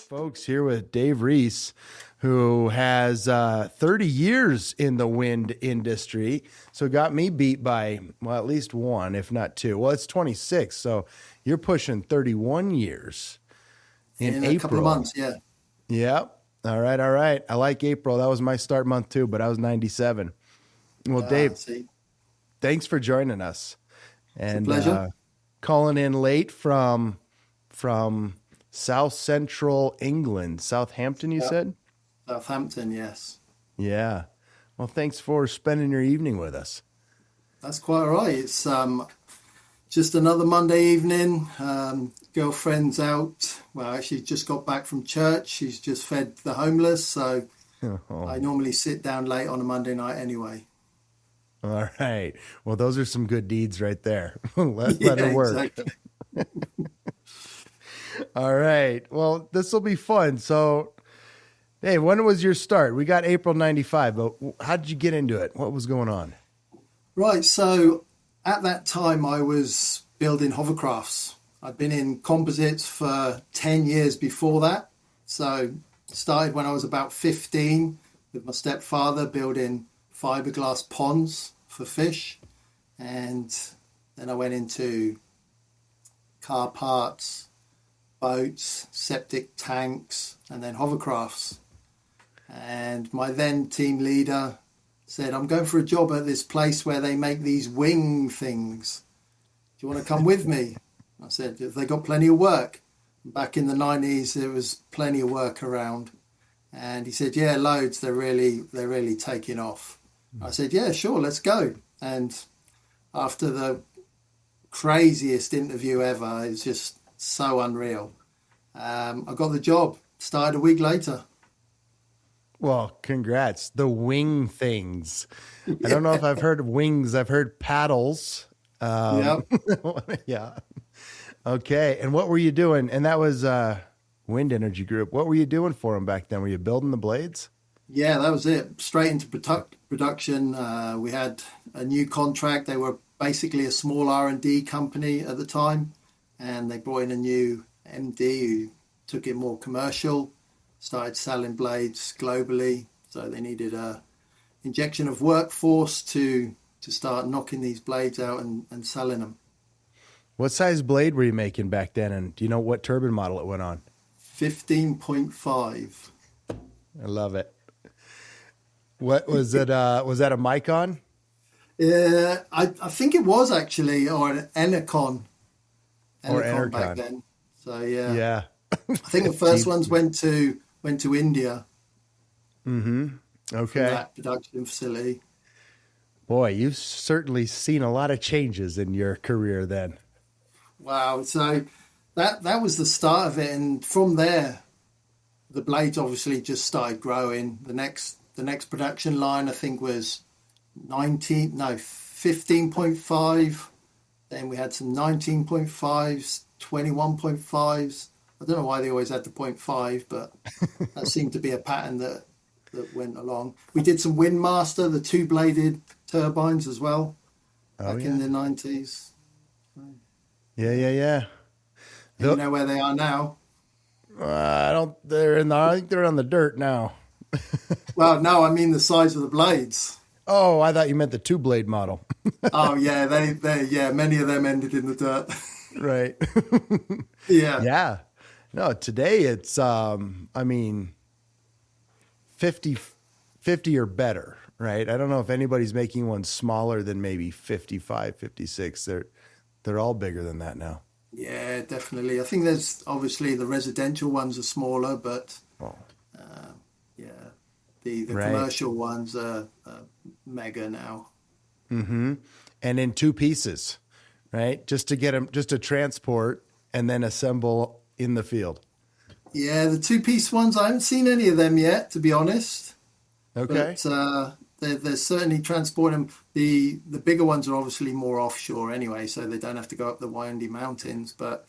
Folks, here with Dave Reece, who has 30 years in the wind industry. So got me beat by, well, at least one, if not two. Well, it's 26. So you're pushing 31 years in April. A couple of months, yeah. Yep. All right. All right. I like April. That was my start month too, but I was 97. Well, Dave, thanks for joining us. And it's a pleasure. Calling in late from South Central England, Southampton, you said? Southampton, yes. Yeah. Well, thanks for spending your evening with us. That's quite all right. It's just another Monday evening. Girlfriend's out. Well, actually just got back from church. She's just fed the homeless. So I normally sit down late on a Monday night anyway. All right. Well, those are some good deeds right there. Let her work. Exactly. All right. Well, this will be fun. So, hey, when was your start? We got April 95, but how did you get into it? What was going on? Right. So at that time, I was building hovercrafts. I'd been in composites for 10 years before that. So started when I was about 15 with my stepfather building fiberglass ponds for fish. And then I went into car parts, boats, septic tanks, and then hovercrafts. And my then team leader said, I'm going for a job at this place where they make these wing things. Do you want to come with me? I said, have they got plenty of work? Back in the 90s, there was plenty of work around. And he said, yeah, loads. They're really taking off. I said, yeah, sure, let's go. And after the craziest interview ever, it's just so unreal. I got the job, started a week later. Well, congrats. The wing things. I don't know if I've heard of wings. I've heard paddles. Yeah. Okay. And what were you doing? And that was Wind Energy Group. What were you doing for them back then? Were you building the blades? Yeah, that was it. Straight into production. We had a new contract. They were basically a small R&D company at the time. And they brought in a new MD who took it more commercial, started selling blades globally. So they needed a injection of workforce to start knocking these blades out and selling them. What size blade were you making back then? And do you know what turbine model it went on? 15.5. I love it. What was it? Was that a Micon? I think it was actually, or an Enercon. Enercon back then. So yeah. I think the first ones went to India. Mm-hmm. Okay. That production facility. Boy, you've certainly seen a lot of changes in your career then. Wow. So that was the start of it, and from there, the blades obviously just started growing. The next production line I think was 15.5. Then we had some 19.5s, 21.5s. I don't know why they always had the 0.5, but that seemed to be a pattern that went along. We did some Windmaster, the two-bladed turbines as well, back in the 90s. Yeah. You know where they are now? I think they're on the dirt now. Well, no, I mean the size of the blades. Oh, I thought you meant the two-blade model. Oh, yeah, many of them ended in the dirt. Right. Yeah. Yeah. No, today it's, 50 or better, right? I don't know if anybody's making one smaller than maybe 55, 56. They're all bigger than that now. Yeah, definitely. I think there's obviously the residential ones are smaller, but the commercial ones are mega now. Mm-hmm. And in two pieces, right? Just to get them, just to transport and then assemble in the field. Yeah, the two-piece ones, I haven't seen any of them yet, to be honest. Okay. But they're certainly transporting. The bigger ones are obviously more offshore anyway, so they don't have to go up the windy mountains. But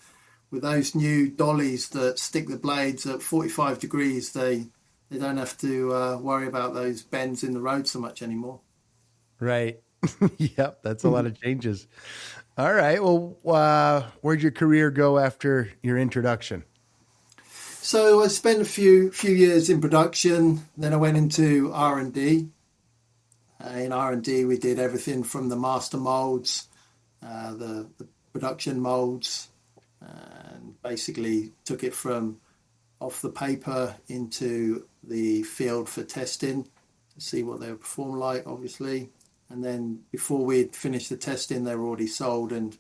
with those new dollies that stick the blades at 45 degrees, they don't have to worry about those bends in the road so much anymore. Right. Yep, that's a lot of changes. All right. Well, where'd your career go after your introduction? So I spent a few years in production. Then I went into R&D. In R&D, we did everything from the master molds, the production molds, and basically took it from off the paper into the field for testing to see what they would perform like, obviously. And then before we'd finished the testing, they were already sold, and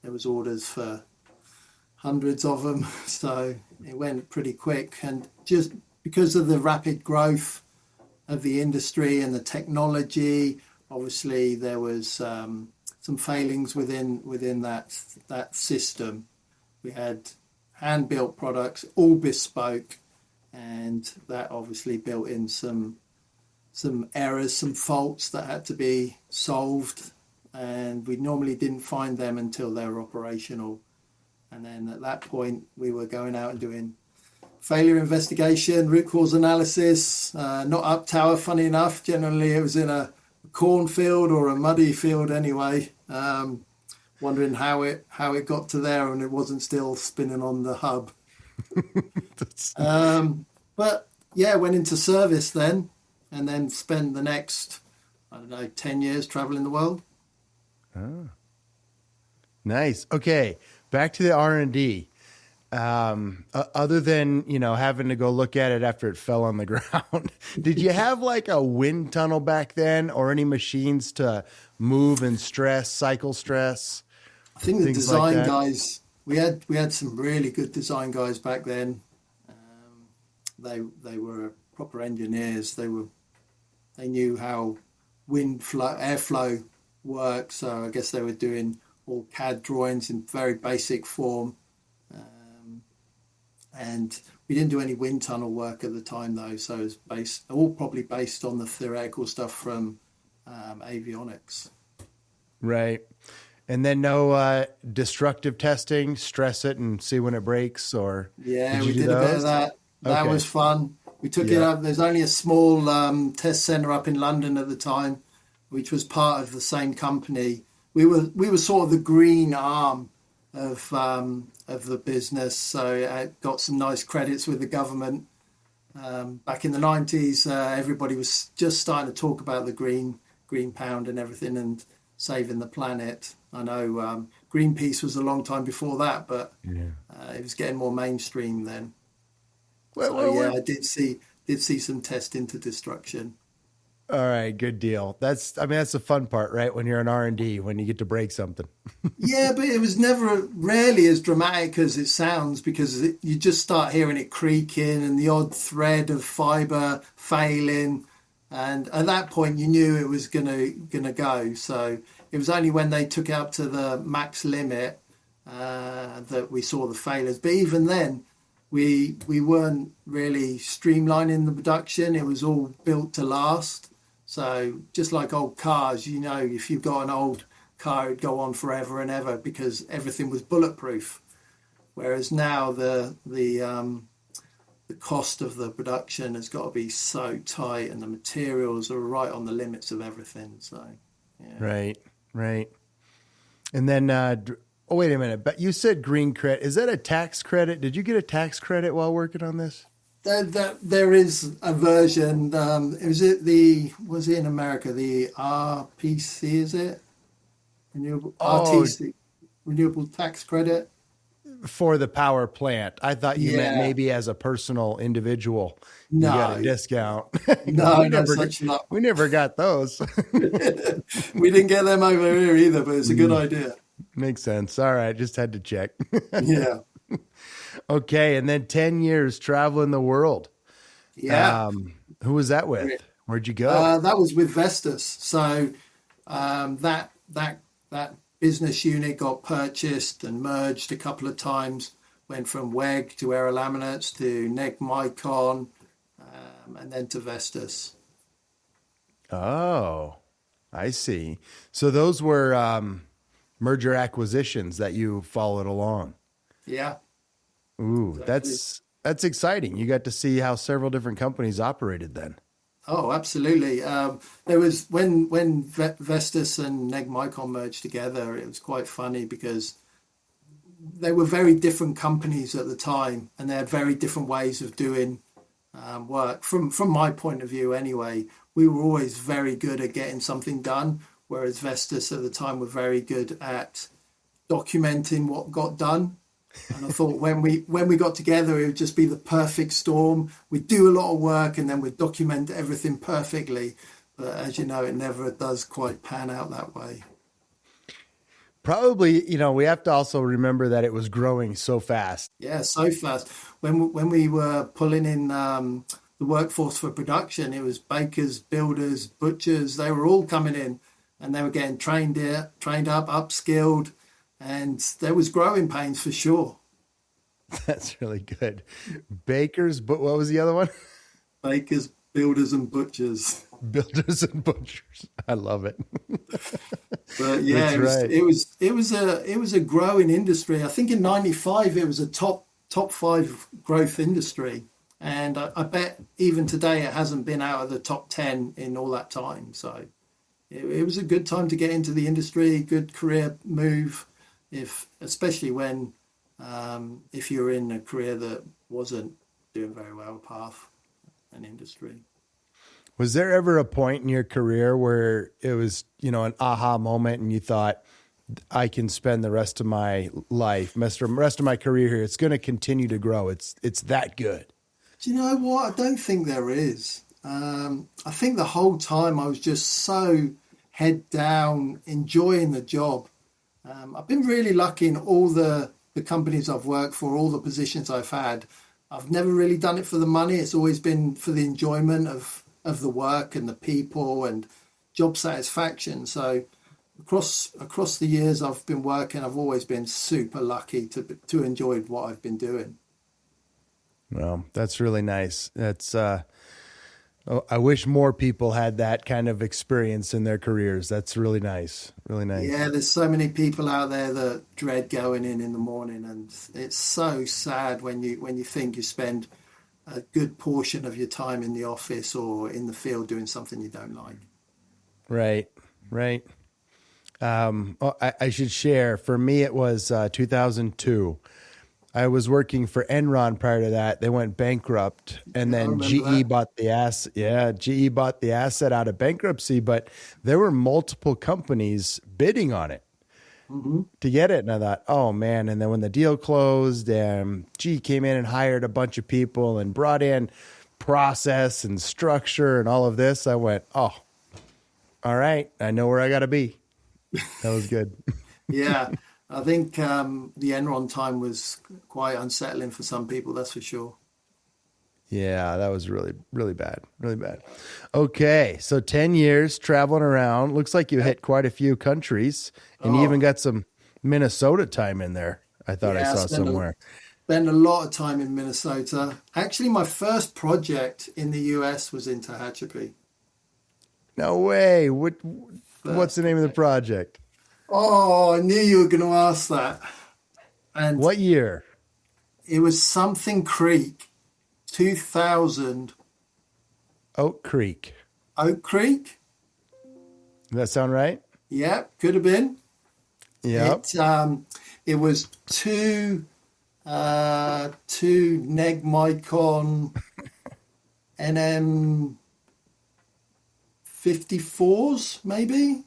there was orders for hundreds of them. So it went pretty quick. And just because of the rapid growth of the industry and the technology, obviously there was some failings within that system. We had hand-built products, all bespoke, and that obviously built in some errors, some faults that had to be solved, and we normally didn't find them until they were operational. And then at that point, we were going out and doing failure investigation, root cause analysis, not up tower, funny enough. Generally, it was in a cornfield or a muddy field anyway, wondering how it got to there and it wasn't still spinning on the hub. But yeah, went into service then, and then spent the next, 10 years traveling the world. Oh, nice. Okay, back to the R&D. Other than, having to go look at it after it fell on the ground, did you have like a wind tunnel back then, or any machines to move and cycle stress? I think the design like guys, we had some really good design guys back then. They were proper engineers. They knew how airflow works. So I guess they were doing all CAD drawings in very basic form. And we didn't do any wind tunnel work at the time, though. So it was probably based on the theoretical stuff from avionics. Right. And then no destructive testing, stress it and see when it breaks, or yeah, we did a bit of that. That was fun. We took it up. There's only a small test center up in London at the time, which was part of the same company. We were sort of the green arm of the business, so I got some nice credits with the government. Back in the 90s, everybody was just starting to talk about the green pound and everything and saving the planet. I know Greenpeace was a long time before that, but it was getting more mainstream then. I did see some test into destruction. All right, good deal. That's the fun part, right? When you're in R&D, when you get to break something. Yeah, but it was rarely as dramatic as it sounds, because you just start hearing it creaking and the odd thread of fiber failing, and at that point you knew it was gonna go. So it was only when they took it up to the max limit that we saw the failures. But even then, we weren't really streamlining the production. It was all built to last. So just like old cars, if you've got an old car, it'd go on forever and ever because everything was bulletproof. Whereas now the cost of the production has got to be so tight, and the materials are right on the limits of everything. So, yeah. Right. And then, wait a minute. But you said green credit. Is that a tax credit? Did you get a tax credit while working on this? There is a version. Was it in America? The RPC, is it? Renewable RTC, renewable tax credit for the power plant. I thought you meant maybe as a personal individual. No, you got a discount. We never got those. We didn't get them over here either, but it's a good idea. Makes sense. All right, just had to check. Yeah. Okay, and then 10 years traveling the world. Yeah. Who was that with? Where'd you go? That was with Vestas. So that business unit got purchased and merged a couple of times. Went from WEG to Aerolaminates to Neg Micon, and then to Vestas. Oh, I see. So those were merger acquisitions that you followed along. Yeah. Ooh, exactly. That's exciting. You got to see how several different companies operated then. Oh, absolutely. There was when Vestas and Negmicon merged together, it was quite funny because they were very different companies at the time, and they had very different ways of doing work. From my point of view, anyway, we were always very good at getting something done, whereas Vestas at the time were very good at documenting what got done. And I thought when we got together, it would just be the perfect storm. We'd do a lot of work and then we'd document everything perfectly. But as you know, it never does quite pan out that way. Probably, we have to also remember that it was growing so fast. Yeah, so fast. When we were pulling in the workforce for production, it was bakers, builders, butchers. They were all coming in, and they were getting trained up, upskilled, and there was growing pains for sure. That's really good. Bakers, but what was the other one? Bakers, builders, and butchers. Builders and butchers. I love it. But yeah, it was a growing industry. I think in '95 it was a top five growth industry, and I bet even today it hasn't been out of the top 10 in all that time. So it was a good time to get into the industry, good career move, especially when if you're in a career that wasn't doing very well, path and industry. Was there ever a point in your career where it was, an aha moment and you thought, I can spend the rest of my life, rest of my career here. It's going to continue to grow. It's that good. Do you know what? I don't think there is. I think the whole time I was just so head down, enjoying the job. I've been really lucky in all the companies I've worked for, all the positions I've had. I've never really done it for the money. It's always been for the enjoyment of the work and the people and job satisfaction. So across the years I've been working, I've always been super lucky to enjoy what I've been doing. Well, that's really nice. That's I wish more people had that kind of experience in their careers. That's really nice. Really nice. Yeah, there's so many people out there that dread going in the morning, and it's so sad when you think you spend a good portion of your time in the office or in the field doing something you don't like. Right. I should share. For me, it was 2002. I was working for Enron prior to that. They went bankrupt, and then GE bought the asset. Yeah, GE bought the asset out of bankruptcy, but there were multiple companies bidding on it to get it. And I thought, oh man. And then when the deal closed, GE came in and hired a bunch of people and brought in process and structure and all of this. I went, oh, all right. I know where I got to be. That was good. Yeah. I think the Enron time was quite unsettling for some people, that's for sure. Yeah, that was really, really bad. Really bad. Okay, so 10 years traveling around. Looks like you hit quite a few countries, and you even got some Minnesota time in there. I thought I saw somewhere. Spent a lot of time in Minnesota. Actually, my first project in the US was in Tehachapi. No way. What's the name of the project? Oh, I knew you were going to ask that. And what year? It was something Creek, 2000. Oak Creek. Oak Creek? Does that sound right? Yeah, could have been. Yeah. It was two Negmicon NM 54s, maybe.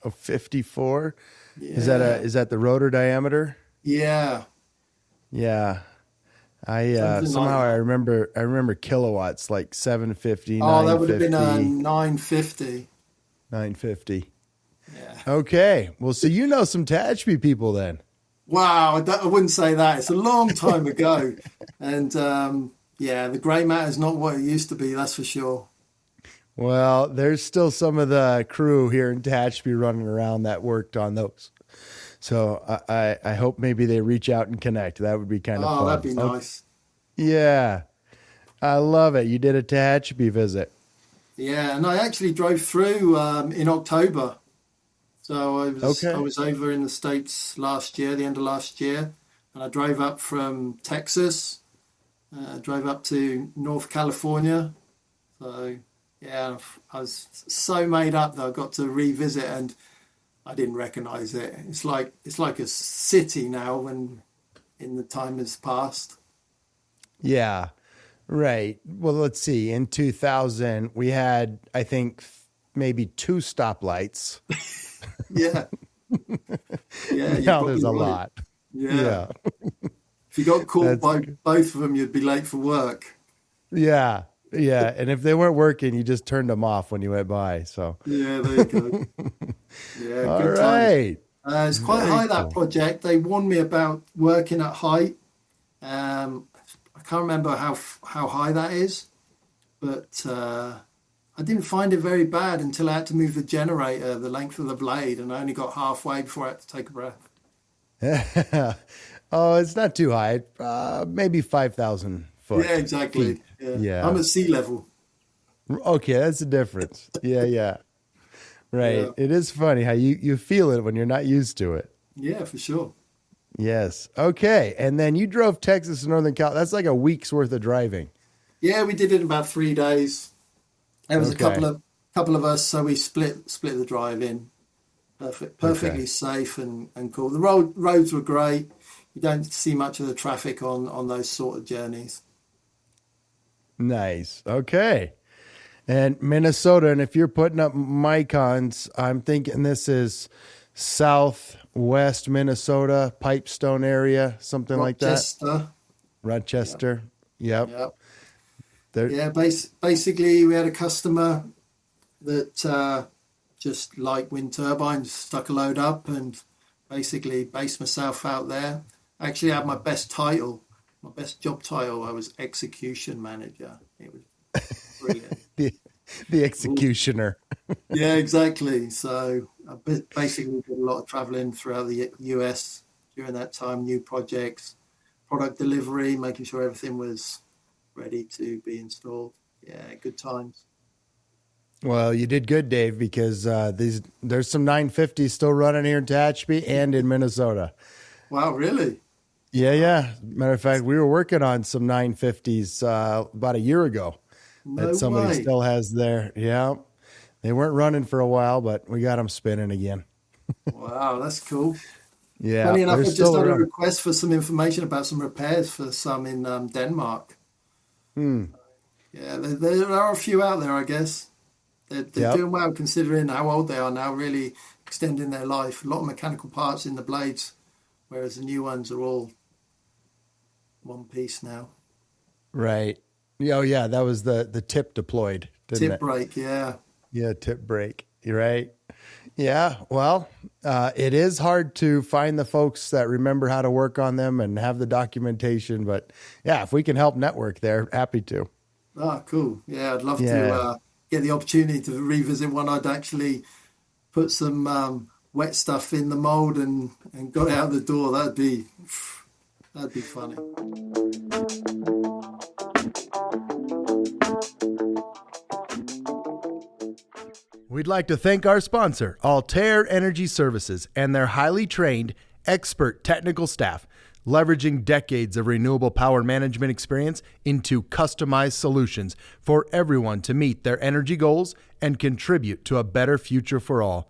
Oh, 54? Yeah. Is that the rotor diameter? Yeah. Yeah. I remember kilowatts, like 750, Oh, that would have been a 950. 950. Yeah. Okay. Well, so you know some Tehachapi people then. Wow, I wouldn't say that. It's a long time ago. And the grey matter is not what it used to be, that's for sure. Well, there's still some of the crew here in Tehachapi running around that worked on those. So I hope maybe they reach out and connect. That would be kind of fun. Oh, that'd be nice. Yeah. I love it. You did a Tehachapi visit. Yeah, and I actually drove through in October. So I was over in the States last year, the end of last year, and I drove up from Texas, drove up to North California. So yeah, I was so made up that I got to revisit, and I didn't recognize it. It's like a city now when in the time has passed. Yeah. Right. Well, let's see. In 2000, we had, I think, maybe two stoplights. Yeah, yeah, you're Now there's probably a right. lot. Yeah. Yeah. If you got caught That's by both of them, you'd be late for work. Yeah. Yeah. And if they weren't working, you just turned them off when you went by. So, Yeah, there you go. Yeah, all good times. right. It's quite Very high, that cool. project. They warned me about working at height. I can't remember how high that is, but I didn't find it very bad until I had to move the generator the length of the blade, and I only got halfway before I had to take a breath. Oh, it's not too high. Maybe 5,000 Yeah, foot feet. exactly. Yeah, I'm Yeah. at sea level. Okay. That's the difference. Yeah. Yeah. Right. Yeah, It is funny how you feel it when you're not used to it. yeah, for sure. Yes. Okay. And then you drove Texas to Northern Cal. That's like a week's worth of driving. Yeah, we did it in about 3 days. There was a couple Okay. of couple of us, so we split the drive in. Okay. Perfectly safe and cool. The roads were great. You don't see much of the traffic on those sort of journeys. Nice. Okay. And Minnesota, and if you're putting up Micons, I'm thinking this is southwest Minnesota, Pipestone area, something like that. Rochester. Yeah, Rochester. Yep. yeah, There. yeah. Basically, we had a customer that just like wind turbines, stuck a load up, and basically based myself out there. Actually, I had my best job title. I was execution manager. It was brilliant. the the executioner. Yeah, exactly. So I basically did a lot of traveling throughout the US during that time, new projects, product delivery, making sure everything was ready to be installed. Yeah, good times. Well, you did good, Dave, because there's some 950s still running here in Tehachapi and in Minnesota. Wow, really? Yeah, Wow, yeah. Matter of fact, we were working on some 950s about a year ago that no somebody way. still has there. Yeah, they weren't running for a while, but we got them spinning again. Wow, that's cool. Yeah, Funny enough, they're I just still had a around. request for some information about some repairs for some in Denmark. Hmm. Yeah, there are a few out there, I guess. They're Yep. doing well considering how old they are now, really extending their life. A lot of mechanical parts in the blades, whereas the new ones are all one piece now. Right. Yeah, oh, yeah. That was the tip deployed, didn't Tip it? brake, yeah. Yeah, tip break. You're right. Yeah. Well, it is hard to find the folks that remember how to work on them and have the documentation. But yeah, if we can help network there, happy to. Ah, cool. Yeah, I'd love to Yeah. get the opportunity to revisit one. I'd actually put some wet stuff in the mold and got it out the door. That'd be funny. We'd like to thank our sponsor, Altair Energy Services, and their highly trained, expert technical staff, leveraging decades of renewable power management experience into customized solutions for everyone to meet their energy goals and contribute to a better future for all.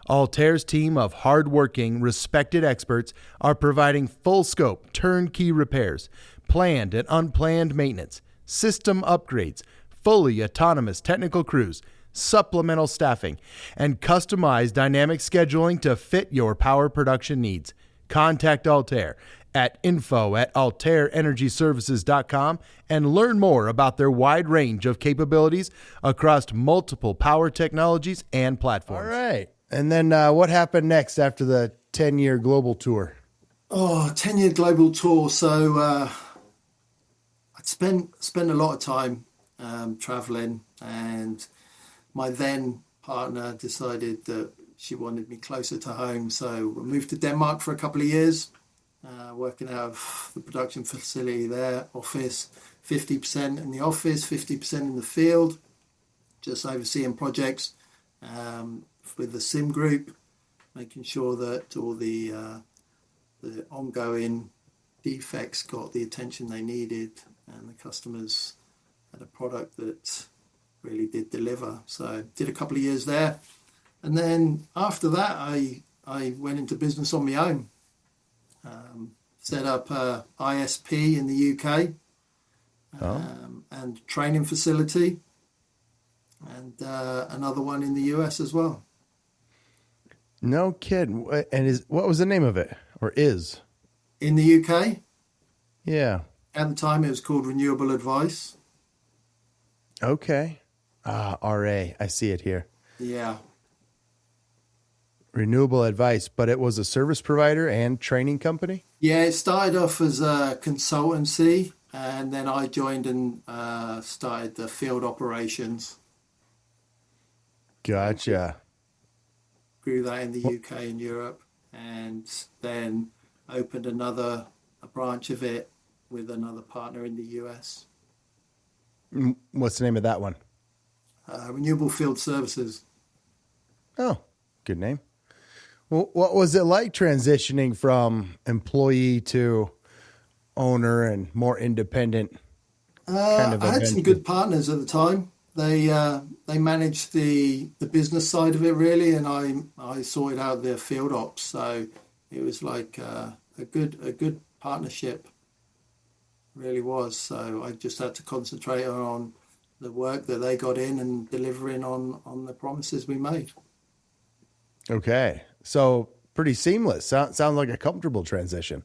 Altair's team of hardworking, respected experts are providing full scope, turnkey repairs, planned and unplanned maintenance, system upgrades, fully autonomous technical crews, supplemental staffing, and customized dynamic scheduling to fit your power production needs. Contact Altair at info@altairenergyservices.com and learn more about their wide range of capabilities across multiple power technologies and platforms. All right. And then what happened next after the 10-year global tour? Oh, 10-year global tour. So I'd spent a lot of time traveling, and my then partner decided that she wanted me closer to home. So we moved to Denmark for a couple of years, working out of the production facility there, office, 50% in the office, 50% in the field, just overseeing projects with the SIM group, making sure that all the ongoing defects got the attention they needed, and the customers had a product that really did deliver. So did a couple of years there. And then after that, I went into business on my own. Set up a ISP in the UK, and training facility, and another one in the US as well. No kidding. And what was the name of it, or is? In the UK, Yeah. at the time, it was called Renewable Advice. Okay. RA. I see it here. Yeah. Renewable Advice, but it was a service provider and training company? Yeah, it started off as a consultancy, and then I joined and started the field operations. Gotcha. Grew that in the UK and Europe, and then opened a branch of it with another partner in the US. What's the name of that one? Renewable Field Services. Oh, good name. Well, what was it like transitioning from employee to owner and more independent kind of I had some adventure? good partners at the time. They managed the business side of it really, and I sorted out their field ops. So it was like a good partnership, really was. So I just had to concentrate on the work that they got in and delivering on the promises we made. Okay. So pretty seamless. Sounds like a comfortable transition.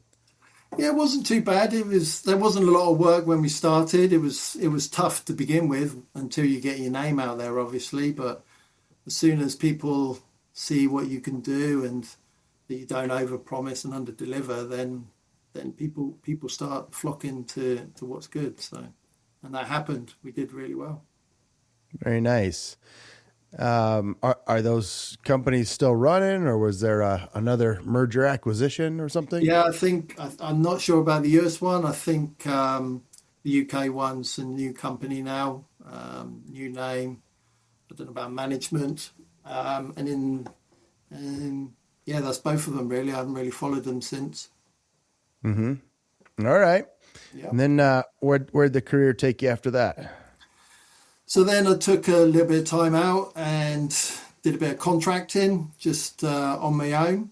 Yeah, it wasn't too bad. There wasn't a lot of work when we started. It was tough to begin with until you get your name out there, obviously. But as soon as people see what you can do and that you don't overpromise and underdeliver, then people start flocking to what's good. So, and that happened. We did really well. Very nice. Are those companies still running, or was there another merger acquisition or something? Yeah, I think I'm not sure about the US one. I think the UK one's a new company now, new name. I don't know about management, and yeah, that's both of them really. I haven't really followed them since. Mm-hmm. All right. Yeah. And then where'd the career take you after that? So then I took a little bit of time out and did a bit of contracting just on my own,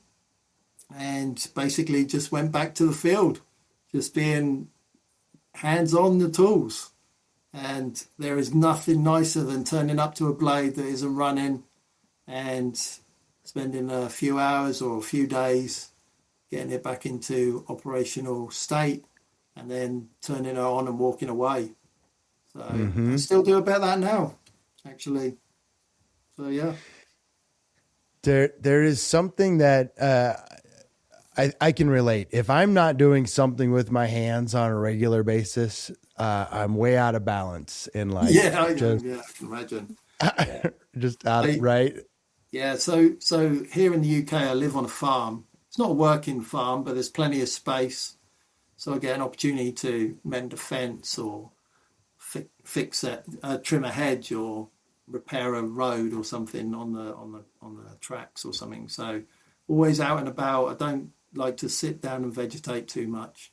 and basically just went back to the field, just being hands on the tools. And there is nothing nicer than turning up to a blade that isn't running and spending a few hours or a few days getting it back into operational state and then turning it on and walking away. So I still do a bit of that now, actually. So yeah. There is something that I can relate. If I'm not doing something with my hands on a regular basis, I'm way out of balance in life. Yeah, I can imagine. Yeah. Just out of, right? Yeah, so here in the UK, I live on a farm. It's not a working farm, but there's plenty of space. So I get an opportunity to mend a fence or fix it, trim a hedge or repair a road or something on the tracks or something. So always out and about. I don't like to sit down and vegetate too much.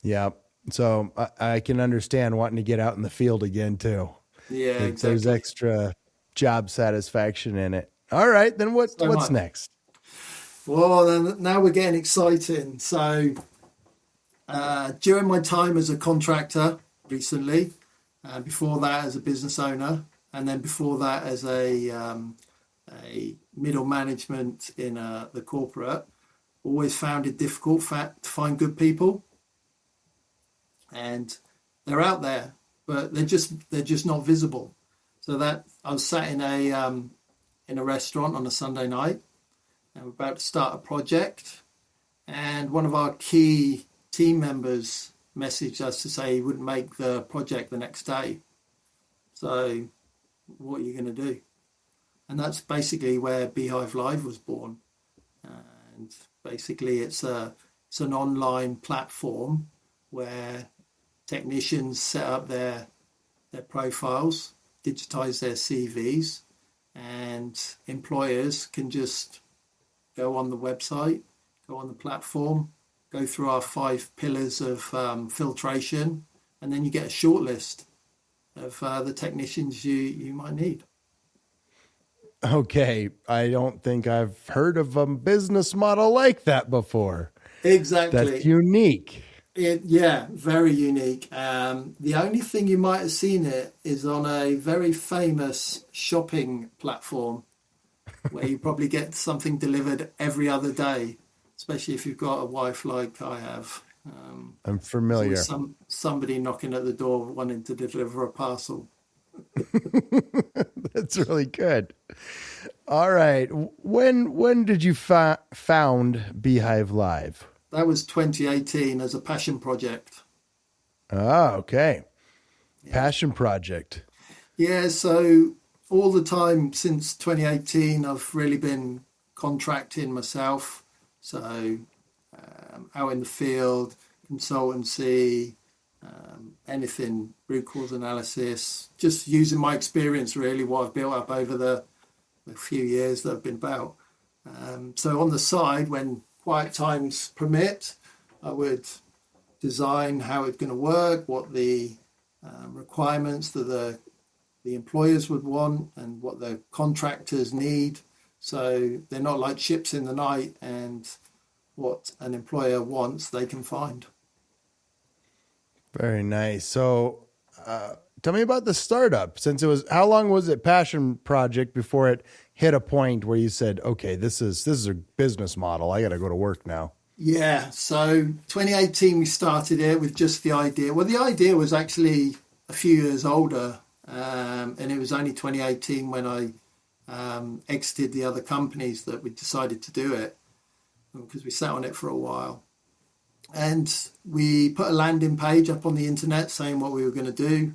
Yeah. So I can understand wanting to get out in the field again too. Yeah, exactly. There's extra job satisfaction in it. All right, then what's next? Well, then now we're getting exciting. So during my time as a contractor recently, before that as a business owner, and then before that as a middle management in the corporate, always found it difficult to find good people. And they're out there, but they're just not visible. So that I was sat in a restaurant on a Sunday night, and we're about to start a project, and one of our key team members messaged us to say he wouldn't make the project the next day. So what are you going to do? And that's basically where BHive Live was born. And basically it's an online platform where technicians set up their profiles, digitize their CVs, and employers can just go on the website, go on the platform, go through our 5 pillars of filtration, and then you get a shortlist. of the technicians you might need. Okay, I don't think I've heard of a business model like that before. That's Exactly. unique. Yeah, very unique. The only thing you might have seen it is on a very famous shopping platform where you probably get something delivered every other day, especially if you've got a wife like I have. I'm There's always familiar. somebody knocking at the door wanting to deliver a parcel. That's really good. All right. When did you found BHive Live? That was 2018 as a passion project. Ah, okay. Yeah. Passion project. Yeah, so all the time since 2018, I've really been contracting myself. So out in the field, consultancy, anything, root cause analysis, just using my experience, really, what I've built up over the few years that I've been about. So on the side, when quiet times permit, I would design how it's going to work, what the requirements that the employers would want and what the contractors need. So they're not like ships in the night, and what an employer wants, they can find. Very nice. So, tell me about the startup. Since it was, how long was it passion project before it hit a point where you said, "Okay, this is a business model. I got to go to work now." Yeah, so 2018 we started it with just the idea. Well, the idea was actually a few years older, and it was only 2018 when I exited the other companies that we decided to do it, because we sat on it for a while. And we put a landing page up on the internet saying what we were going to do,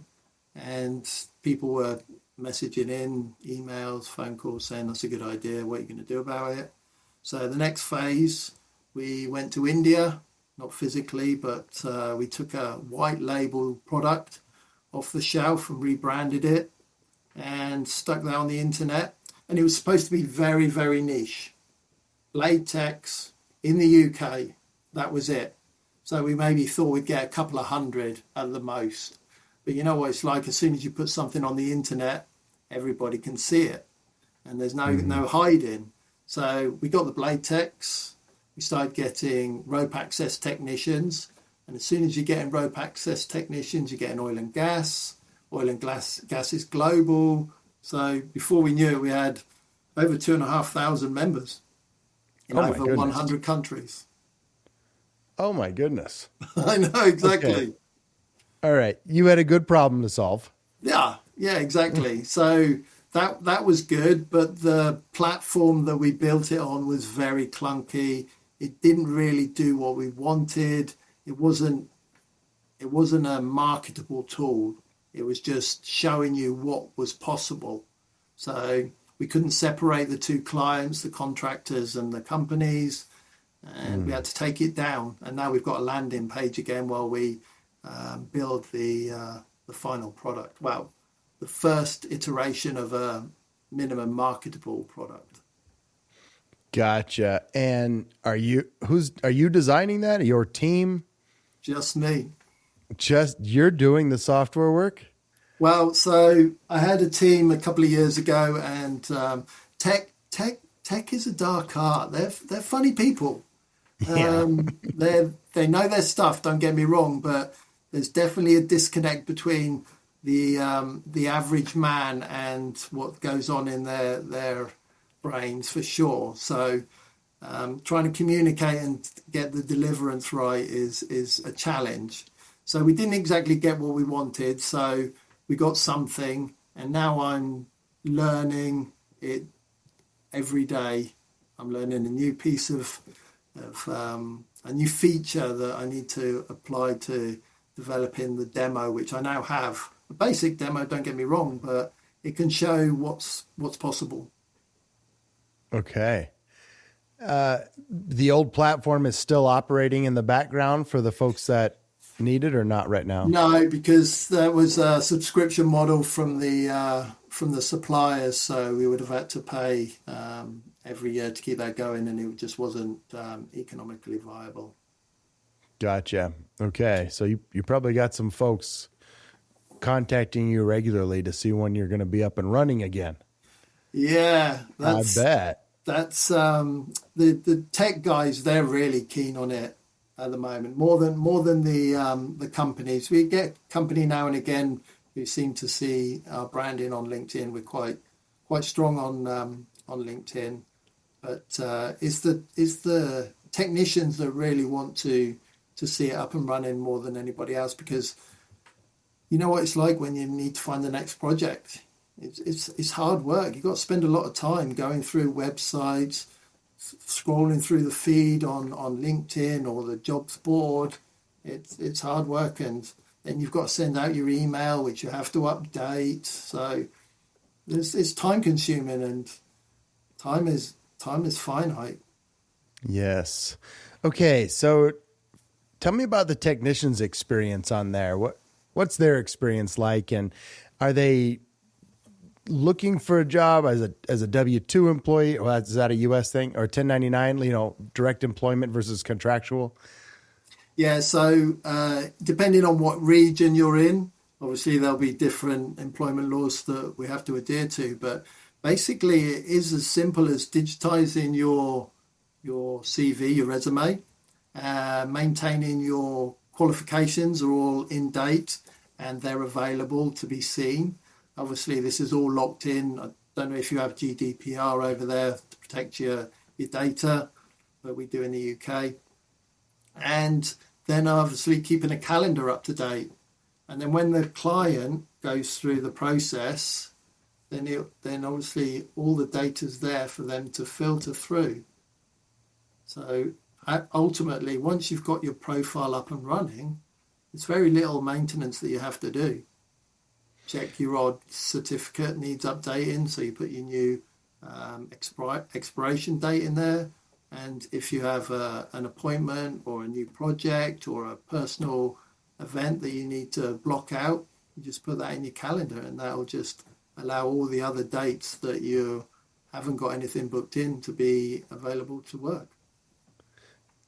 and people were messaging in, emails, phone calls saying that's a good idea, what are you going to do about it? So the next phase, we went to India, not physically, but we took a white label product off the shelf and rebranded it and stuck that on the internet. And it was supposed to be very, very niche. Latex in the UK, that was it. So we maybe thought we'd get a couple of hundred at the most. But you know what it's like, as soon as you put something on the internet, everybody can see it. And there's no hiding. So we got the latex. We started getting rope access technicians. And as soon as you're getting rope access technicians, you're getting oil and gas. Oil and gas is global. So before we knew it, we had over 2,500 members in over 100 countries. Oh my goodness. I know, exactly. Okay. All right. You had a good problem to solve. Yeah, exactly. So that was good, but the platform that we built it on was very clunky. It didn't really do what we wanted. It wasn't a marketable tool. It was just showing you what was possible. So we couldn't separate the two clients, the contractors and the companies, and we had to take it down. And now we've got a landing page again while we build the final product. Well, the first iteration of a minimum marketable product. Gotcha. And are you designing that? Your team? Just me. Just you're doing the software work? Well, so I had a team a couple of years ago, and tech is a dark art. They're funny people. Yeah. They know their stuff. Don't get me wrong, but there's definitely a disconnect between the average man and what goes on in their brains, for sure. So trying to communicate and get the deliverance right is a challenge. So we didn't exactly get what we wanted. So we got something, and now I'm learning it every day. I'm learning a new piece of a new feature that I need to apply to developing the demo, which I now have. A basic demo, don't get me wrong, but it can show what's possible. Okay. The old platform is still operating in the background for the folks that need it, or not right now? No, because there was a subscription model from the suppliers, so we would have had to pay every year to keep that going, and it just wasn't economically viable. Gotcha. Okay. So you probably got some folks contacting you regularly to see when you're going to be up and running again. Yeah, I bet. that's the tech guys. They're really keen on it at the moment, more than the companies. We get company now and again who seem to see our branding on LinkedIn. We're quite strong on LinkedIn, but it's the technicians that really want to see it up and running more than anybody else, because you know what it's like when you need to find the next project. It's hard work. You've got to spend a lot of time going through websites, scrolling through the feed on LinkedIn or the jobs board. It's hard work, and then you've got to send out your email, which you have to update. So it's time consuming, and time is finite. Yes. Okay, so tell me about the technician's experience on there. What's their experience like, and are they looking for a job as a W-2 employee, or is that a U.S. thing, or 1099? Direct employment versus contractual. Yeah. So depending on what region you're in, obviously there'll be different employment laws that we have to adhere to. But basically, it is as simple as digitizing your CV, your resume, maintaining your qualifications are all in date and they're available to be seen. Obviously, this is all locked in. I don't know if you have GDPR over there to protect your data, but we do in the UK. And then obviously keeping a calendar up to date. And then when the client goes through the process, then obviously all the data's there for them to filter through. So ultimately, once you've got your profile up and running, it's very little maintenance that you have to do. Check your odd certificate needs updating, so you put your new expiration date in there. And if you have an appointment or a new project or a personal event that you need to block out, you just put that in your calendar, and that'll just allow all the other dates that you haven't got anything booked in to be available to work.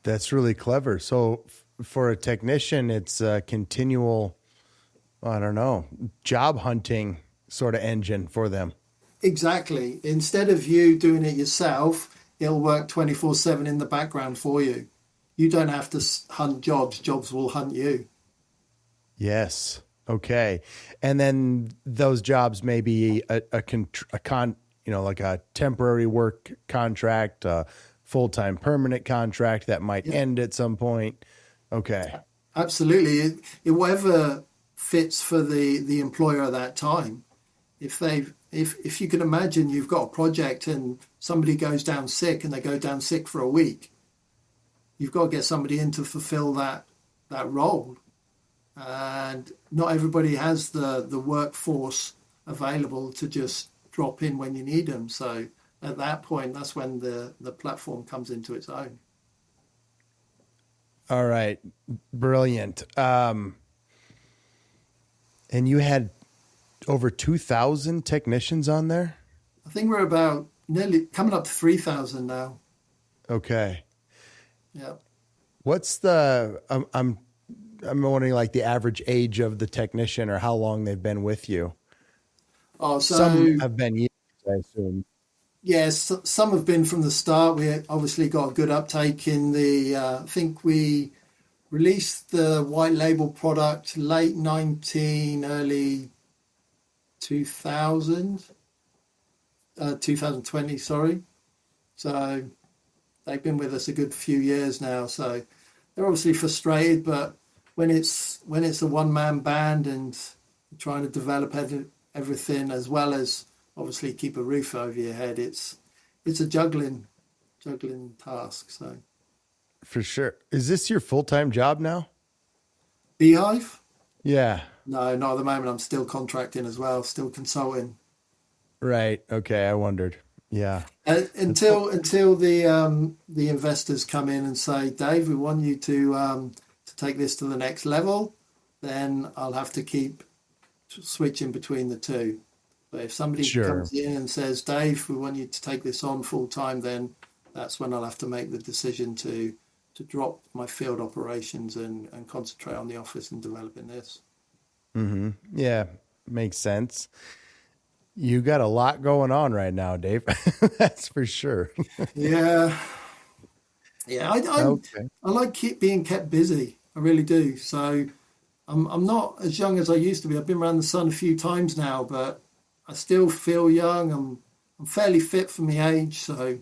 That's really clever. So for a technician, it's a continual, I don't know, job hunting sort of engine for them. Exactly. Instead of you doing it yourself, it'll work 24/7 in the background for you. You don't have to hunt jobs. Jobs will hunt you. Yes. Okay. And then those jobs may be like a temporary work contract, a full-time permanent contract that might end at some point. Okay. Absolutely. Whatever fits for the employer at that time. If you can imagine you've got a project and somebody goes down sick and they go down sick for a week, you've got to get somebody in to fulfill that role. And not everybody has the workforce available to just drop in when you need them. So at that point, that's when the platform comes into its own. All right. Brilliant. And you had over 2,000 technicians on there? I think we're about nearly coming up to 3,000 now. Okay. Yeah. What's I'm wondering, like, the average age of the technician or how long they've been with you. Oh, so some have been years, I assume. Yes, some have been from the start. We obviously got a good uptake in I think we released the white label product late 19, early 2000, 2020, sorry. So they've been with us a good few years now. So they're obviously frustrated, but when it's a one-man band and trying to develop everything as well as obviously keep a roof over your head, it's a juggling task. So for sure. Is this your full-time job now? BHive? Yeah. No, not at the moment. I'm still contracting as well, still consulting. Right. Okay. I wondered. Yeah. Until the investors come in and say, Dave, we want you to take this to the next level, then I'll have to keep switching between the two. But if somebody comes in and says, Dave, we want you to take this on full time, then that's when I'll have to make the decision to drop my field operations and concentrate on the office and developing this. Yeah, makes sense. You got a lot going on right now, Dave. That's for sure. Yeah, yeah. Okay. I like being kept busy. I really do. So I'm not as young as I used to be. I've been around the sun a few times now, but I still feel young. I'm fairly fit for my age, so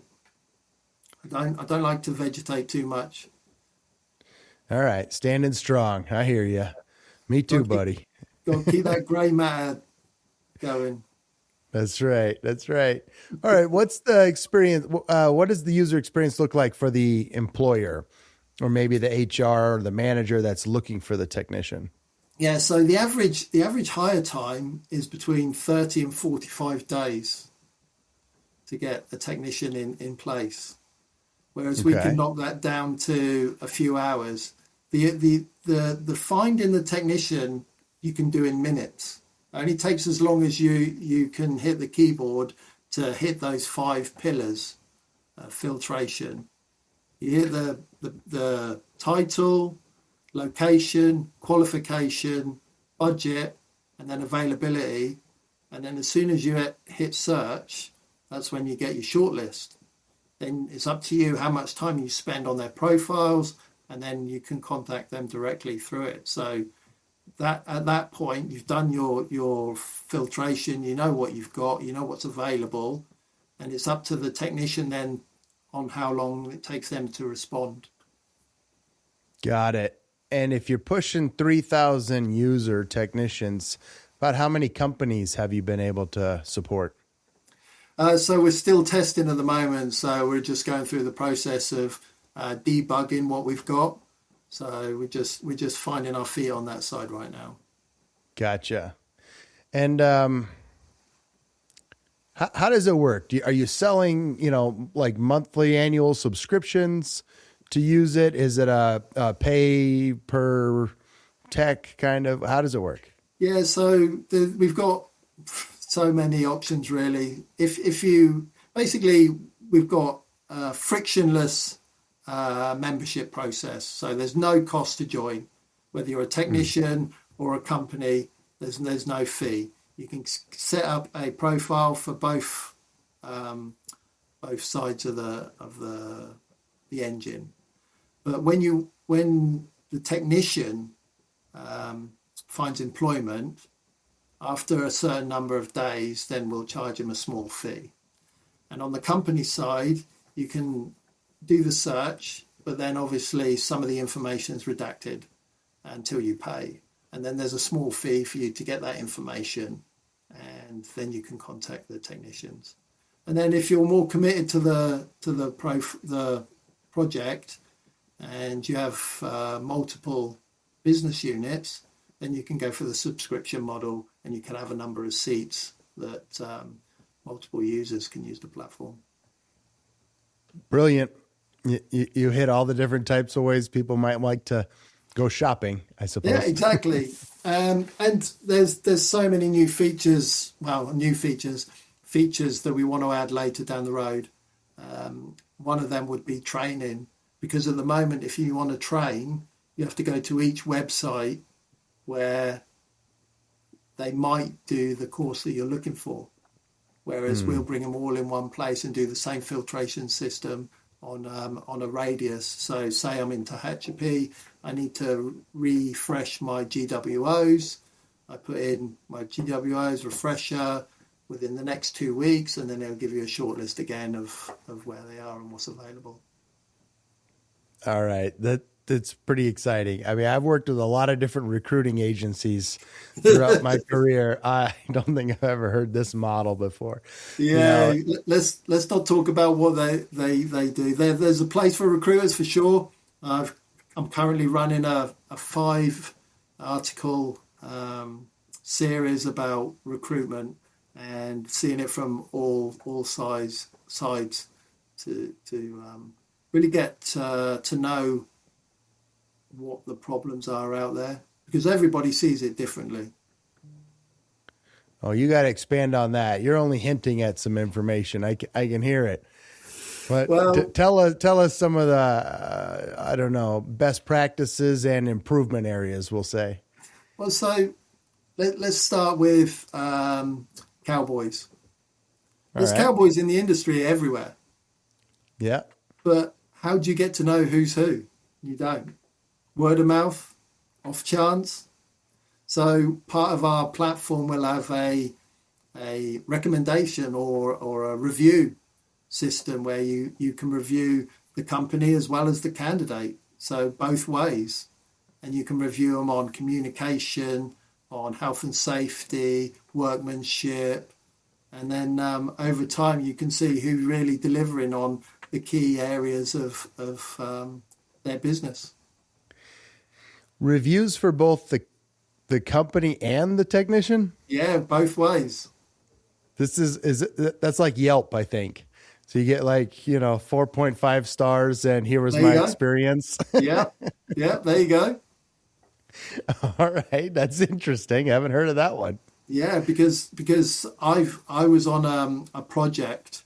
I don't like to vegetate too much. All right. Standing strong. I hear you. Me too, Got to keep, buddy. got to keep that grey matter going. That's right. That's right. All right. What's the experience? What does the user experience look like for the employer or maybe the HR or the manager that's looking for the technician? Yeah, so the average hire time is between 30 and 45 days to get a technician in place. Whereas we can Okay. knock that down to a few hours. The finding the technician you can do in minutes. It only takes as long as you can hit the keyboard to hit those 5 pillars: filtration. You hit the title, location, qualification, budget, and then availability. And then as soon as you hit search, that's when you get your shortlist. Then it's up to you how much time you spend on their profiles, and then you can contact them directly through it. So that at that point, you've done your filtration, you know what you've got, you know what's available, and it's up to the technician then on how long it takes them to respond. Got it. And if you're pushing 3,000 user technicians, about how many companies have you been able to support? So we're still testing at the moment. So we're just going through the process of debugging what we've got. So we're just finding our feet on that side right now. Gotcha. And how does it work? Are you selling, like monthly annual subscriptions to use it? Is it a pay per tech kind of? How does it work? Yeah. So we've got so many options really. If you basically we've got a frictionless membership process. So there's no cost to join, whether you're a technician or a company. There's no fee. You can set up a profile for both sides of the engine. But when the technician finds employment after a certain number of days, then we'll charge him a small fee. And on the company side, you can do the search, but then obviously some of the information is redacted until you pay. And then there's a small fee for you to get that information, and then you can contact the technicians. And then if you're more committed to the project and you have multiple business units, then you can go for the subscription model, and you can have a number of seats that multiple users can use the platform. Brilliant. You hit all the different types of ways people might like to go shopping, I suppose. Yeah, exactly. And there's so many new features. Well, features that we want to add later down the road. One of them would be training, because at the moment, if you want to train, you have to go to each website where they might do the course that you're looking for. Whereas we'll bring them all in one place and do the same filtration system on a radius. So say I'm in Tehachapi, I need to refresh my GWOs. I put in my GWOs refresher within the next 2 weeks, and then they'll give you a short list again of where they are and what's available. All right. That's pretty exciting. I mean, I've worked with a lot of different recruiting agencies throughout my career. I don't think I've ever heard this model before. Yeah, let's not talk about what they do. There's a place for recruiters for sure. I'm currently running a 5-article series about recruitment and seeing it from all sides to really get to know what the problems are out there, because everybody sees it differently. Oh, you got to expand on that. You're only hinting at some information. I can hear it. But Well, tell us some of the, I don't know, best practices and improvement areas, we'll say. so let's start with cowboys. All There's right. cowboys in the industry everywhere, Yeah. but how do you get to know who's who? You don't. Word of mouth, off chance. So part of our platform will have a recommendation or a review system where you can review the company as well as the candidate. So both ways. And you can review them on communication, on health and safety, workmanship. And then over time, you can see who's really delivering on the key areas of their business. Reviews for both the company and the technician. Yeah, both ways. That's like Yelp, I think. So you get 4.5 stars and here was There you my go. experience. Yeah, there you go. All right. That's interesting. I haven't heard of that one. Yeah, because I was on a project.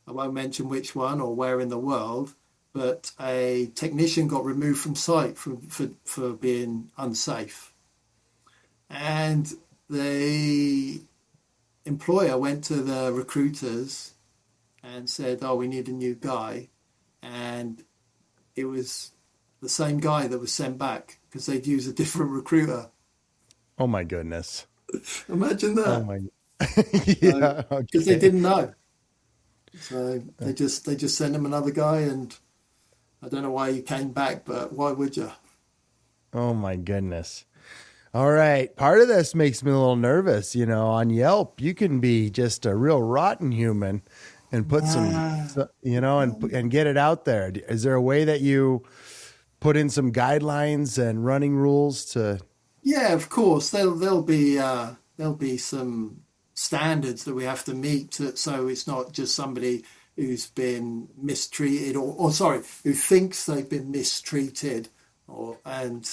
I won't mention which one or where in the world, but a technician got removed from site for being unsafe, and the employer went to the recruiters and said, "Oh, we need a new guy," and it was the same guy that was sent back because they'd use a different recruiter. Oh my goodness. Imagine that. Oh my. Yeah. Because they didn't know. So they just sent him another guy, and I don't know why he came back, but why would you? Oh my goodness. All right. Part of this makes me a little nervous. On Yelp, you can be just a real rotten human and put and get it out there. Is there a way that you put in some guidelines and running rules to? Yeah, of course. There'll be some standards that we have to meet, so it's not just somebody who's been mistreated or who thinks they've been mistreated, and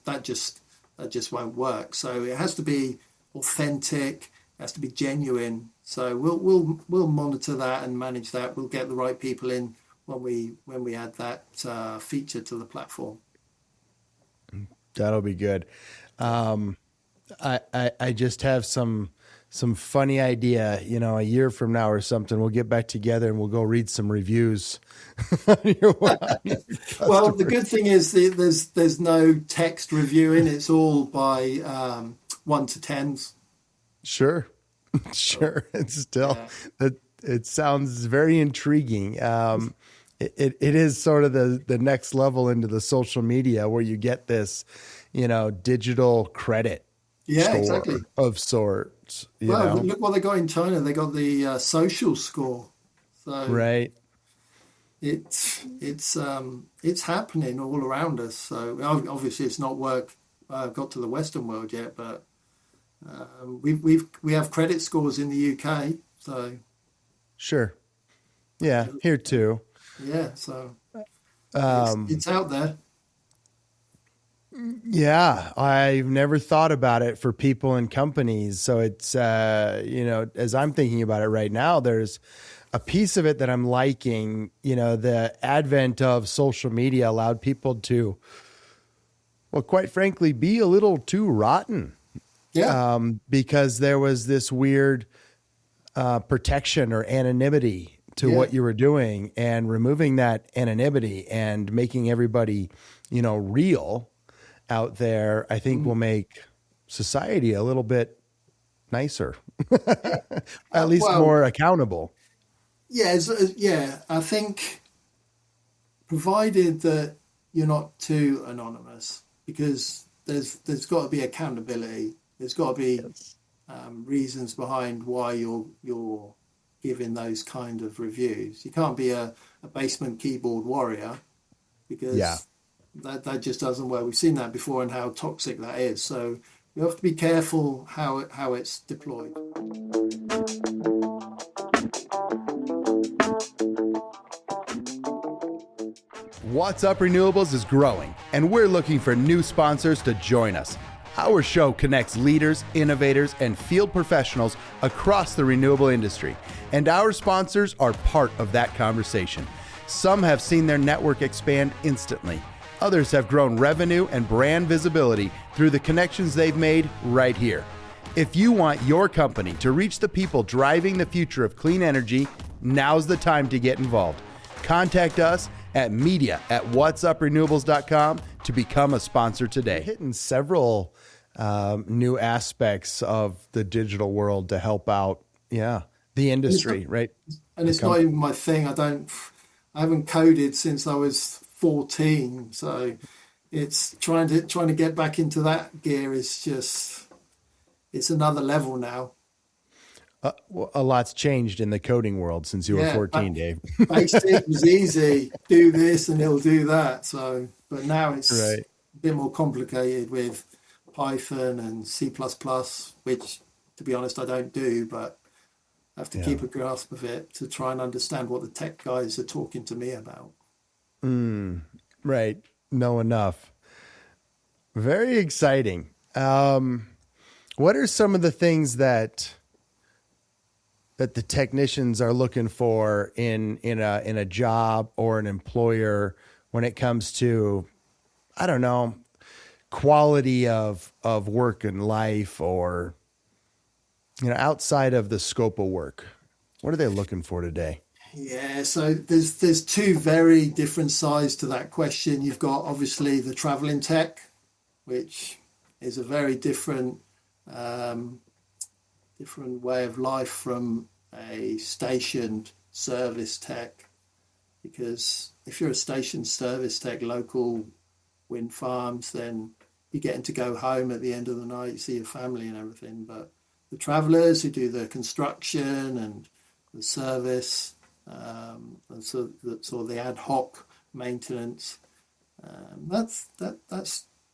that just won't work. So it has to be authentic, it has to be genuine. So we'll monitor that and manage that. We'll get the right people in when we add that feature to the platform. That'll be good. I just have some funny idea, a year from now or something, we'll get back together and we'll go read some reviews. Well, the good thing is there's no text reviewing. It's all by 1 to 10s. Sure. It's still, it sounds very intriguing. It is sort of the next level into the social media where you get this, digital credit. Yeah, score exactly. Of sorts. Look what they got in China. They got the social score. So right. It's happening all around us. So obviously it's not got to the Western world yet, but we have credit scores in the UK. So sure. Yeah, here too. Yeah, so it's out there. Yeah, I've never thought about it for people and companies. So it's, as I'm thinking about it right now, there's a piece of it that I'm liking. The advent of social media allowed people to, well, quite frankly, be a little too rotten. Yeah. Because there was this weird protection or anonymity to what you were doing, and removing that anonymity and making everybody, real out there, I think will make society a little bit nicer, at least more accountable. Yeah, I think provided that you're not too anonymous, because there's got to be accountability. There's got to be reasons behind why you're giving those kind of reviews. You can't be a basement keyboard warrior, because that just doesn't work. We've seen that before and how toxic that is. So you have to be careful how it's deployed. What's Up Renewables is growing, and we're looking for new sponsors to join us. Our show connects leaders, innovators, and field professionals across the renewable industry, and our sponsors are part of that conversation. Some have seen their network expand instantly. Others have grown revenue and brand visibility through the connections they've made right here. If you want your company to reach the people driving the future of clean energy, now's the time to get involved. Contact us at media@whatsuprenewables.com to become a sponsor today. We're hitting several new aspects of the digital world to help out, the industry, right? And it's not even my thing. I haven't coded since I was 14, so it's trying to get back into that gear is just, it's another level now. A lot's changed in the coding world since you were 14, Dave. Basic was easy. Do this and it'll do that. So, but now it's a bit more complicated with Python and C++, which, to be honest, I don't do, but I have to keep a grasp of it to try and understand what the tech guys are talking to me about. Right. Know enough. Very exciting. What are some of the things that the technicians are looking for in a job or an employer when it comes to, I don't know, quality of work and life, or outside of the scope of work? What are they looking for today? Yeah, so there's two very different sides to that question. You've got obviously the traveling tech, which is a very different way of life from a stationed service tech, because if you're a stationed service tech, local wind farms, then you're getting to go home at the end of the night, you see your family and everything. But the travelers who do the construction and the service, and so the ad hoc maintenance, that's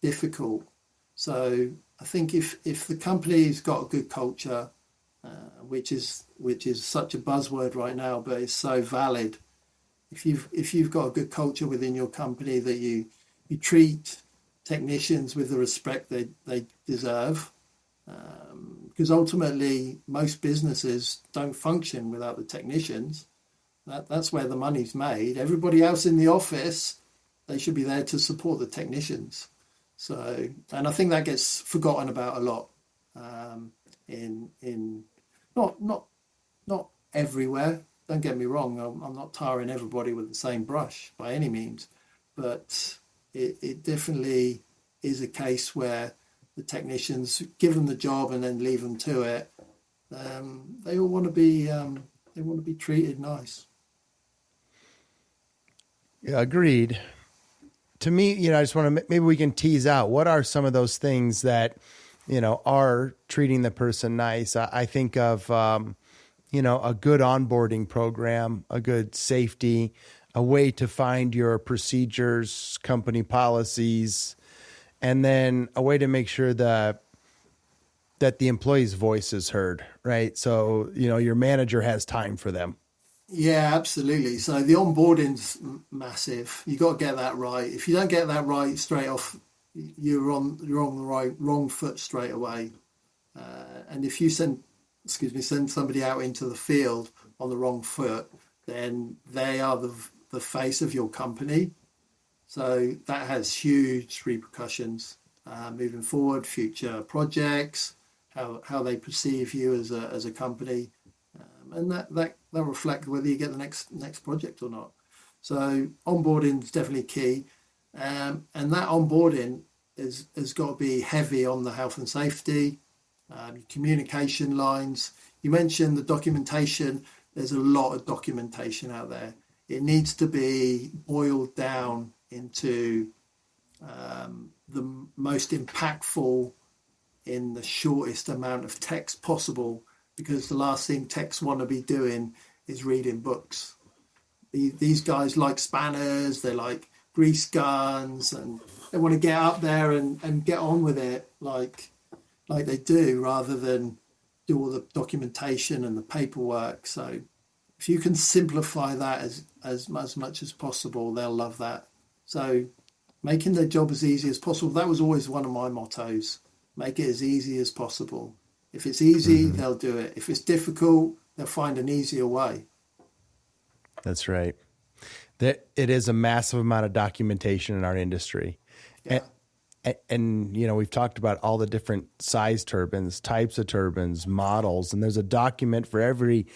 difficult. So I think if the company's got a good culture, which is such a buzzword right now, but it's so valid. If you've got a good culture within your company, that you treat technicians with the respect they deserve, because ultimately most businesses don't function without the technicians. That's where the money's made. Everybody else in the office, they should be there to support the technicians. So, and I think that gets forgotten about a lot, in not everywhere. Don't get me wrong. I'm not tarring everybody with the same brush by any means, but it definitely is a case where the technicians, give them the job and then leave them to it. They all want to be treated nice. Yeah, agreed. To me, I just want to, maybe we can tease out what are some of those things that, are treating the person nice. I think of, a good onboarding program, a good safety, a way to find your procedures, company policies, and then a way to make sure that the employee's voice is heard, right? So, your manager has time for them. Yeah, absolutely. So the onboarding's massive. You got to get that right. If you don't get that right straight off, you're on the wrong foot straight away. And if you send somebody out into the field on the wrong foot, then they are the face of your company. So that has huge repercussions moving forward, future projects, how they perceive you as a company. And that reflect whether you get the next project or not. So onboarding is definitely key, and that onboarding has got to be heavy on the health and safety, communication lines. You mentioned the documentation. There's a lot of documentation out there. It needs to be boiled down into the most impactful in the shortest amount of text possible, because the last thing techs want to be doing is reading books. These guys like spanners, they like grease guns, and they want to get up there and get on with it like they do, rather than do all the documentation and the paperwork. So if you can simplify that as much as possible, they'll love that. So making their job as easy as possible, that was always one of my mottos. Make it as easy as possible. If it's easy, they'll do it. If it's difficult, they'll find an easier way. That's right. It is a massive amount of documentation in our industry. Yeah. And, we've talked about all the different size turbines, types of turbines, models, and there's a document for every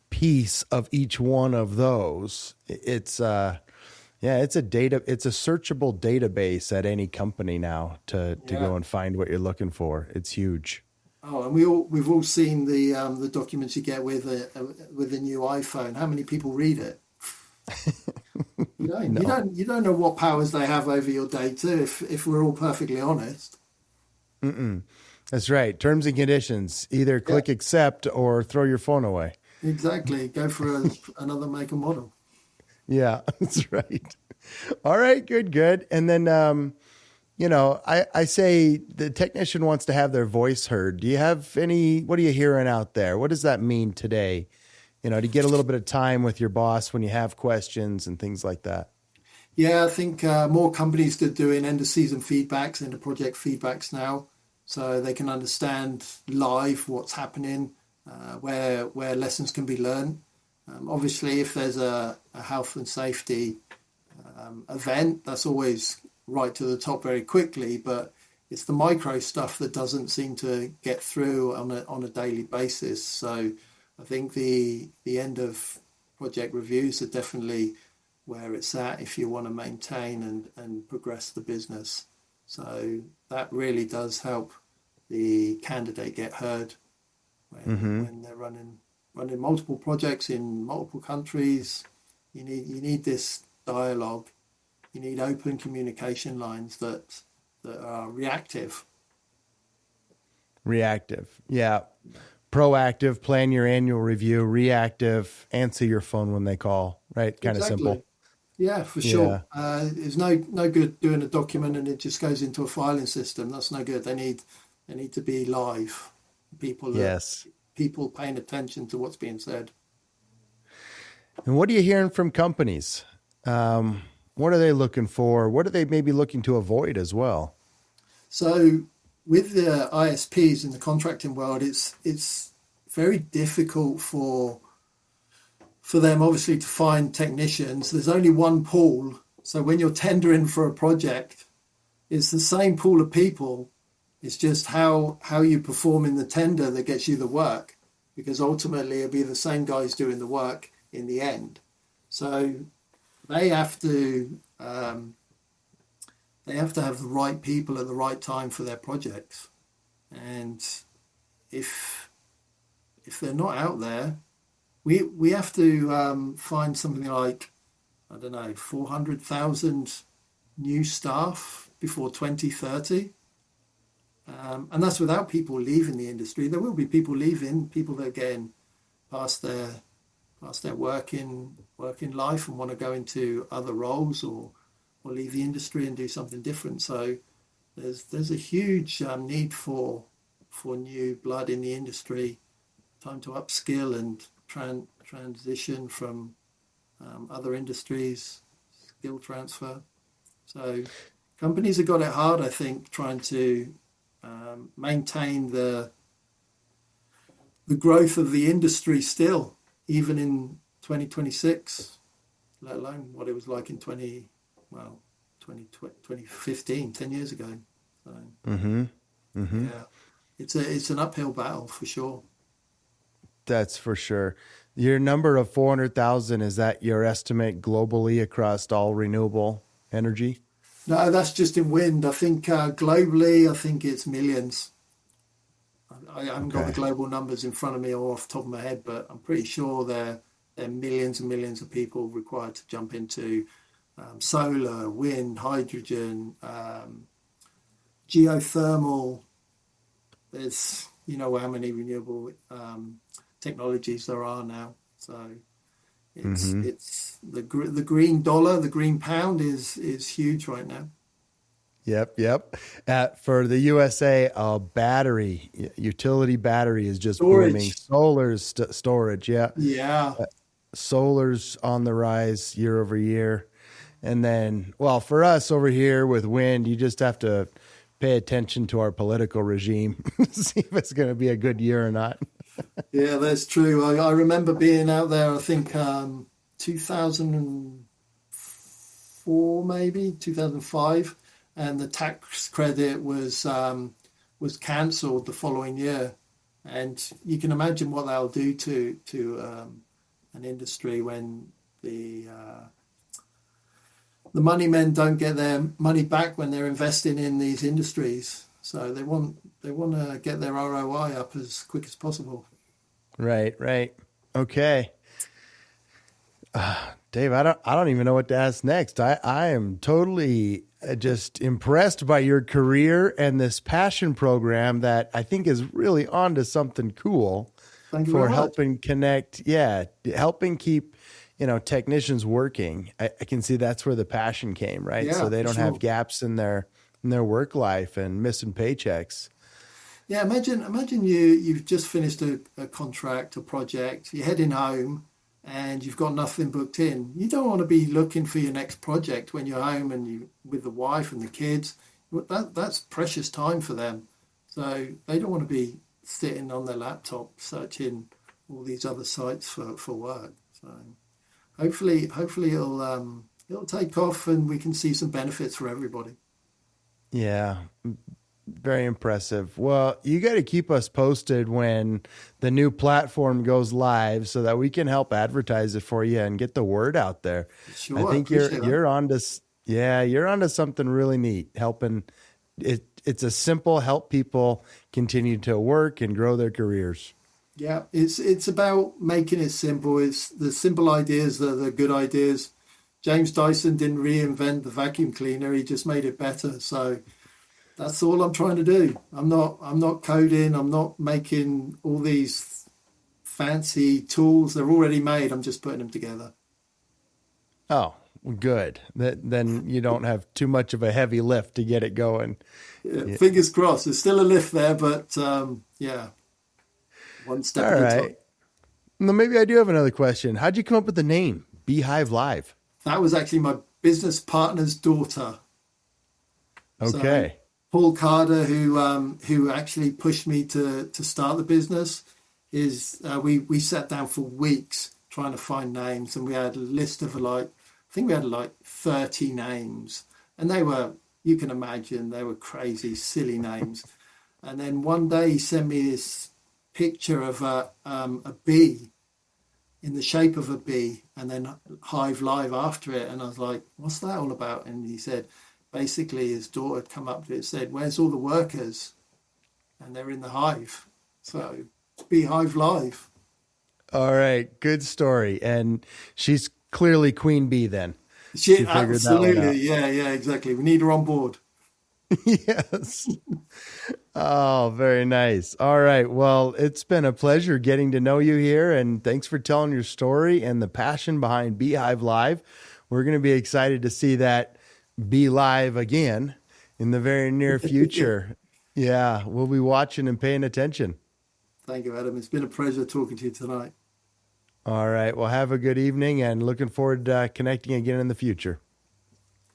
piece of each one of those. It's it's a searchable database at any company now to go and find what you're looking for. It's huge. Oh, and we've all seen the documents you get with the new iPhone. How many people read it? You don't know what powers they have over your data. If we're all perfectly honest. That's right. Terms and conditions. Either click accept or throw your phone away. Exactly. Go for another make and model. Yeah, that's right. All right, good. And then, I say the technician wants to have their voice heard. Do you have what are you hearing out there? What does that mean today? To get a little bit of time with your boss when you have questions and things like that. Yeah, I think more companies are doing end of season feedbacks, end of project feedbacks now, so they can understand live what's happening, where lessons can be learned. Obviously, if there's a health and safety event, that's always right to the top very quickly, but it's the micro stuff that doesn't seem to get through on a daily basis. So I think the end of project reviews are definitely where it's at if you want to maintain and progress the business. So that really does help the candidate get heard when they're running multiple projects in multiple countries. You need this dialogue. You need open communication lines that are reactive. Yeah. Proactive, plan your annual review. Reactive, answer your phone when they call. Right, kind of simple. Yeah, for sure. It's no good doing a document and it just goes into a filing system. That's no good. They need to be live. People paying attention to what's being said. And what are you hearing from companies? What are they looking for? What are they maybe looking to avoid as well? So with the ISPs in the contracting world, it's very difficult for them, obviously, to find technicians. There's only one pool. So when you're tendering for a project, it's the same pool of people. It's just how you perform in the tender that gets you the work, because ultimately it'll be the same guys doing the work in the end. So they have to have the right people at the right time for their projects. And if they're not out there, we have to find something like, 400,000 new staff before 2030. And that's without people leaving the industry. There will be people leaving, people that are getting past their working life and want to go into other roles or leave the industry and do something different. So there's a huge need for new blood in the industry, time to upskill and transition from other industries, skill transfer. So companies have got it hard, I think, trying to maintain the growth of the industry still, even in 2026, let alone what it was like in 2015, 10 years ago. So, yeah, it's an uphill battle for sure. That's for sure. Your number of 400,000, is that your estimate globally across all renewable energy? No, that's just in wind. I think globally, I think it's millions. I haven't got the global numbers in front of me or off the top of my head, but I'm pretty sure there are millions and millions of people required to jump into solar, wind, hydrogen, geothermal. There's, how many renewable technologies there are now. So it's the green dollar, the green pound is huge right now. Yep. For the USA, utility battery is just booming. Solar's storage, yeah. Solar's on the rise year over year. And then, for us over here with wind, you just have to pay attention to our political regime, see if it's going to be a good year or not. Yeah, that's true. I remember being out there, I think 2004 2004, maybe 2005, and the tax credit was cancelled the following year. And you can imagine what that'll do to an industry when the money men don't get their money back when they're investing in these industries. So they want to get their ROI up as quick as possible. Right. Okay. Dave, I don't even know what to ask next. I am totally just impressed by your career and this passion program that I think is really onto something cool for helping connect. Yeah. Helping keep, technicians working. I can see that's where the passion came, right? Yeah, so they don't have gaps in their work life and missing paychecks. Yeah. Imagine you've just finished a contract, a project, you're heading home, and you've got nothing booked in. You don't want to be looking for your next project when you're home and you with the wife and the kids. That's precious time for them. So they don't want to be sitting on their laptop searching all these other sites for work. So hopefully it'll take off and we can see some benefits for everybody. Yeah. Very impressive. Well, you got to keep us posted when the new platform goes live so that we can help advertise it for you and get the word out there. Sure, I think you're onto something really neat. Helping it's a simple help people continue to work and grow their careers. Yeah, it's about making it simple. It's the simple ideas that are the good ideas. James Dyson didn't reinvent the vacuum cleaner; he just made it better. So that's all I'm trying to do. I'm not coding. I'm not making all these fancy tools. They're already made. I'm just putting them together. Oh, good. Then you don't have too much of a heavy lift to get it going. Yeah. Fingers crossed. There's still a lift there, but yeah, one step at a time. Well, maybe I do have another question. How'd you come up with the name BHive Live? That was actually my business partner's daughter. Okay. So, Paul Carter, who actually pushed me to start the business, we sat down for weeks trying to find names, and we had a list of I think we had 30 names, and you can imagine, they were crazy, silly names. And then one day he sent me this picture of a bee in the shape of a bee, and then Hive Live after it, and I was like, "What's that all about?" And he said, basically, his daughter had come up to it and said, "Where's all the workers?" And they're in the hive. So it's BHive Live. All right. Good story. And she's clearly Queen Bee then. She absolutely. Yeah, exactly. We need her on board. Yes. Oh, very nice. All right. Well, it's been a pleasure getting to know you here. And thanks for telling your story and the passion behind BHive Live. We're going to be excited to see that be live again in the very near future. Yeah, we'll be watching and paying attention. Thank you, Adam. It's been a pleasure talking to you tonight. All right. Well, have a good evening and looking forward to connecting again in the future.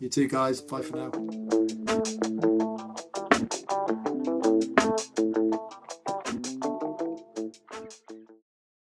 You too, guys. Bye for now.